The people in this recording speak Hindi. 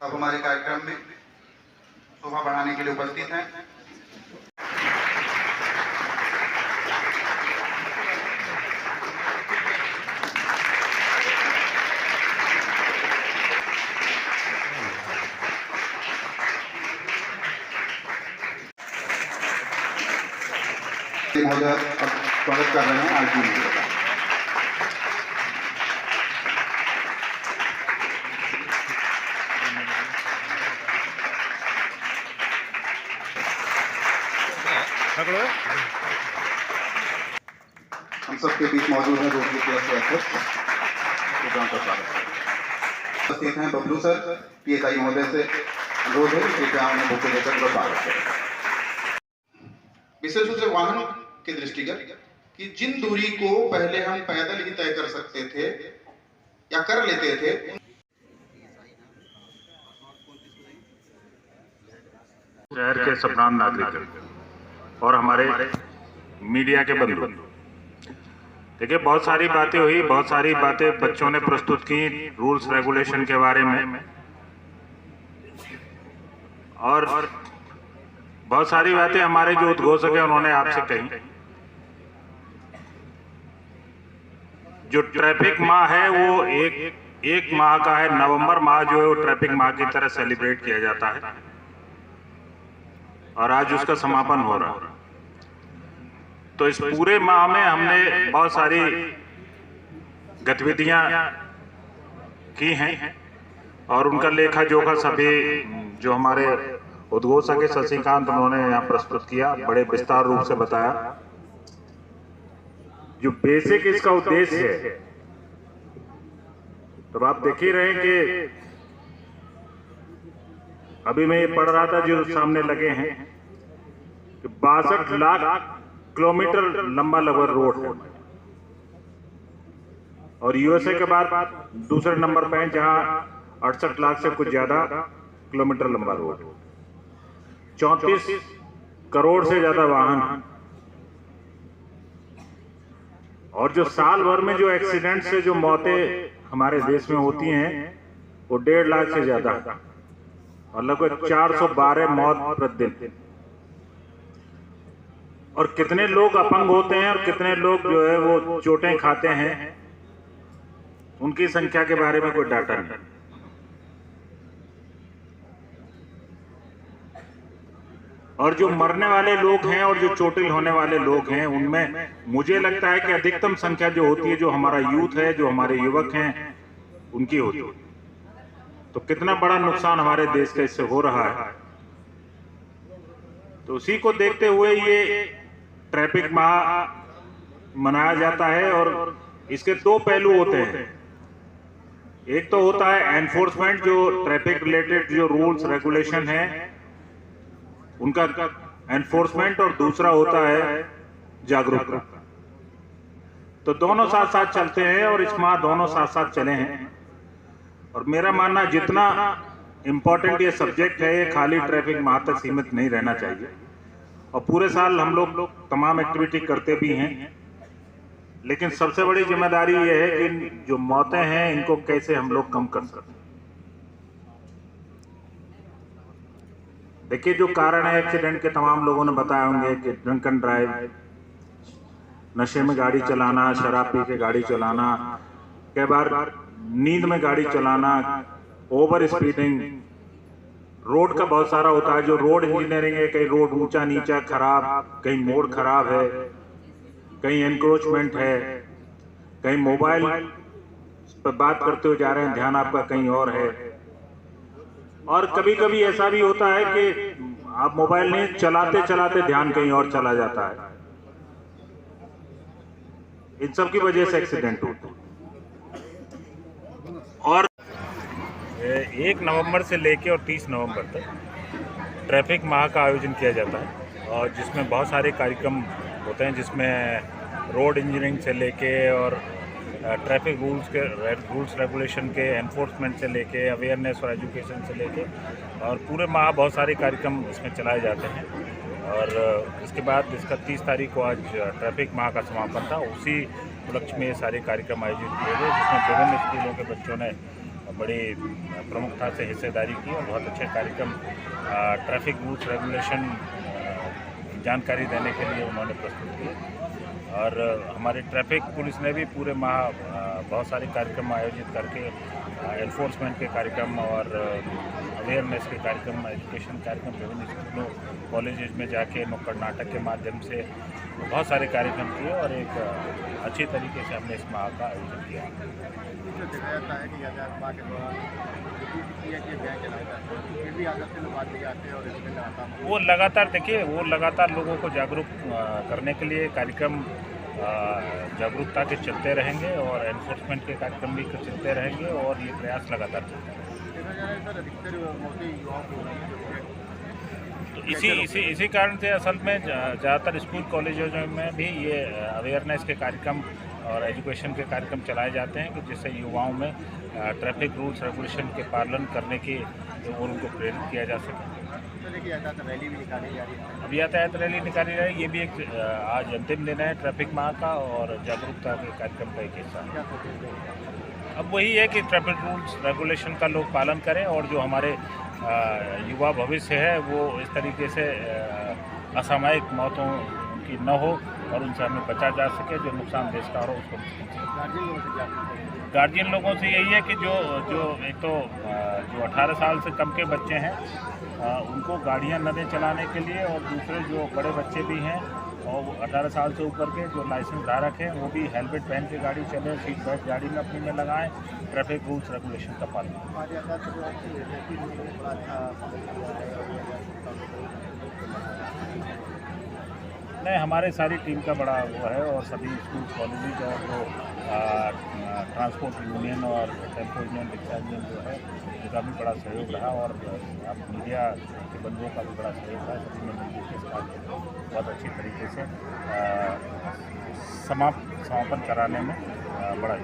अब हमारे कार्यक्रम में शोभा बढ़ाने के लिए उपस्थित हैं महोदय स्वागत कर रहे हैं आज भी हम सबके बीच मौजूद है रोटरी क्लब के अध्यक्ष उपस्थित हैं बबलू सर पीएसआई महोदय से अनुरोध है कृपया उन्हें बुके देकर स्वागत करें। विशेष रूप से वाहन के दृष्टिगत कि जिन दूरी को पहले हम पैदल ही तय कर सकते थे या कर लेते थे, शहर के सभ्रांत नागरिक और हमारे मीडिया के बंधु, देखिए बहुत सारी बातें हुई, बहुत सारी बातें बच्चों ने प्रस्तुत की रूल्स रेगुलेशन के बारे में, और बहुत सारी बातें हमारे जो उद्घोषक हैं उन्होंने आपसे कही। जो ट्रैफिक माह है वो एक माह का है। नवंबर माह जो है वो ट्रैफिक माह की तरह सेलिब्रेट किया जाता है और आज उसका समापन हो रहा है। तो इस पूरे माह में हमने बहुत सारी गतिविधियां की हैं और उनका लेखा जोखा सभी जो हमारे उद्घोषक शशिकांत उन्होंने यहाँ प्रस्तुत किया, बड़े विस्तार रूप से बताया। जो बेसिक इसका उद्देश्य है, तो आप देख ही रहे हैं कि अभी मैं ये पढ़ रहा था जो सामने लगे हैं कि 62 लाख किलोमीटर लंबा लगभग रोड है और यूएसए के बाद दूसरे नंबर पे है जहां 68 लाख से कुछ ज्यादा किलोमीटर लंबा रोड, 34 करोड़ से ज्यादा वाहन, और जो साल भर में जो एक्सीडेंट से जो मौतें हमारे देश में होती हैं वो 1.5 लाख से ज्यादा और लगभग 412 मौत प्रतिदिन। और कितने लोग अपंग होते हैं और कितने लोग जो है वो चोटें खाते हैं, उनकी संख्या के बारे में कोई डाटा नहीं। और जो मरने वाले लोग हैं और जो चोटिल होने वाले लोग हैं, उनमें मुझे लगता है कि अधिकतम संख्या जो होती है, जो हमारा यूथ है, जो हमारे युवक हैं, उनकी होती है। तो कितना बड़ा नुकसान हमारे देश का इससे हो रहा है। तो उसी को देखते हुए ये ट्रैफिक माह मनाया जाता है और इसके 2 पहलू होते हैं। एक तो होता है एनफोर्समेंट, जो ट्रैफिक रिलेटेड जो रूल्स रेगुलेशन है उनका एनफोर्समेंट, और दूसरा होता है जागरूकता। तो दोनों साथ साथ चलते हैं और इस माह दोनों साथ साथ चले हैं। और मेरा मानना जितना इम्पोर्टेंट ये सब्जेक्ट है, ये खाली ट्रैफिक माह तक सीमित नहीं रहना चाहिए। और पूरे साल हम लोग तमाम एक्टिविटी करते भी हैं, लेकिन सबसे बड़ी जिम्मेदारी ये है कि जो मौतें हैं इनको कैसे हम लोग कम कर सकते। देखिए जो कारण है एक्सीडेंट के, तमाम लोगों ने बताए होंगे कि ड्रंकन ड्राइव, नशे में गाड़ी चलाना, शराब पी के गाड़ी चलाना, कई बार नींद में गाड़ी चलाना, ओवर स्पीडिंग, रोड का बहुत सारा होता है। जो रोड इंजीनियरिंग है, कहीं रोड ऊंचा नीचा खराब, कहीं मोड़ खराब है, कहीं एनक्रोचमेंट है, कहीं मोबाइल पर बात करते हुए जा रहे हैं, ध्यान आपका कहीं और है। और कभी कभी ऐसा भी होता है कि आप मोबाइल नहीं चलाते चलाते ध्यान कहीं और चला जाता है। इन सब की वजह से एक्सीडेंट होते हैं। और 1 नवंबर से लेकर और 30 नवंबर तक ट्रैफिक माह का आयोजन किया जाता है और जिसमें बहुत सारे कार्यक्रम होते हैं, जिसमें रोड इंजीनियरिंग से लेके और ट्रैफिक रूल्स रेगुलेशन के एनफोर्समेंट से लेके, अवेयरनेस और एजुकेशन से लेके, और पूरे माह बहुत सारे कार्यक्रम इसमें चलाए जाते हैं। और इसके बाद इसका 30 तारीख को आज ट्रैफिक माह का समापन था। उसी उपलक्ष्य में ये सारे कार्यक्रम आयोजित किए गए, जिसमें विभिन्न स्कूलों के बच्चों ने बड़ी प्रमुखता से हिस्सेदारी की और बहुत अच्छे कार्यक्रम ट्रैफिक रूल्स रेगुलेशन जानकारी देने के लिए उन्होंने प्रस्तुत किए। और हमारी ट्रैफिक पुलिस ने भी पूरे माह बहुत सारे कार्यक्रम आयोजित करके एनफोर्समेंट के कार्यक्रम और अवेयरनेस के कार्यक्रम, एजुकेशन कार्यक्रम, विभिन्न स्कूलों कॉलेजेस में जाके नुक्कड़ नाटक के माध्यम से बहुत सारे कार्यक्रम किए और एक अच्छी तरीके से हमने इस माह का आयोजन किया। जो देखा जाता है कि यातायात माह के दौरान वो लगातार देखिए, वो लगातार लोगों को जागरूक करने के लिए कार्यक्रम जागरूकता के चलते रहेंगे और एनफोर्समेंट के कार्यक्रम भी चलते रहेंगे और ये प्रयास लगातार चलते रहेंगे। तो इसी कारण से असल में ज़्यादातर स्कूल कॉलेजों में भी ये अवेयरनेस के कार्यक्रम और एजुकेशन के कार्यक्रम चलाए जाते हैं कि जिससे युवाओं में ट्रैफिक रूल्स रेगुलेशन के पालन करने की और उनको प्रेरित किया जा सके। रैली भी निकाली जा रही है। अब यातायात रैली निकाली जा रही है, ये भी एक आज अंतिम दिन है ट्रैफिक माह का और जागरूकता के कार्यक्रम का एक हिस्सा है। अब वही है कि ट्रैफिक रूल्स रेगुलेशन का लोग पालन करें और जो हमारे युवा भविष्य है वो इस तरीके से असामयिक मौतों की न हो और उनसे हमें बचा जा सके, जो नुकसान देश का हो उसको। गार्जियन लोगों से यही है कि जो एक तो जो 18 साल से कम के बच्चे हैं उनको गाड़ियां न दें चलाने के लिए, और दूसरे जो बड़े बच्चे भी हैं और 18 साल से ऊपर के जो लाइसेंस धारक हैं वो भी हेलमेट पहन के गाड़ी चलें, सीट बेल्ट गाड़ी में अपनी में लगाएं, ट्रैफिक रूल्स रेगुलेशन का पालन। नहीं, हमारे सारी टीम का बड़ा वो है और सभी स्कूल कॉलेज और जो ट्रांसपोर्ट यूनियन और टेम्पो यूनियन, रिक्शा यूनियन जो है उनका भी बड़ा सहयोग रहा और अब मीडिया के बंधुओं का भी बड़ा सहयोग रहा। सभी ने मिलकर के इस कार्य को बहुत अच्छी तरीके से समापन कराने में बड़ा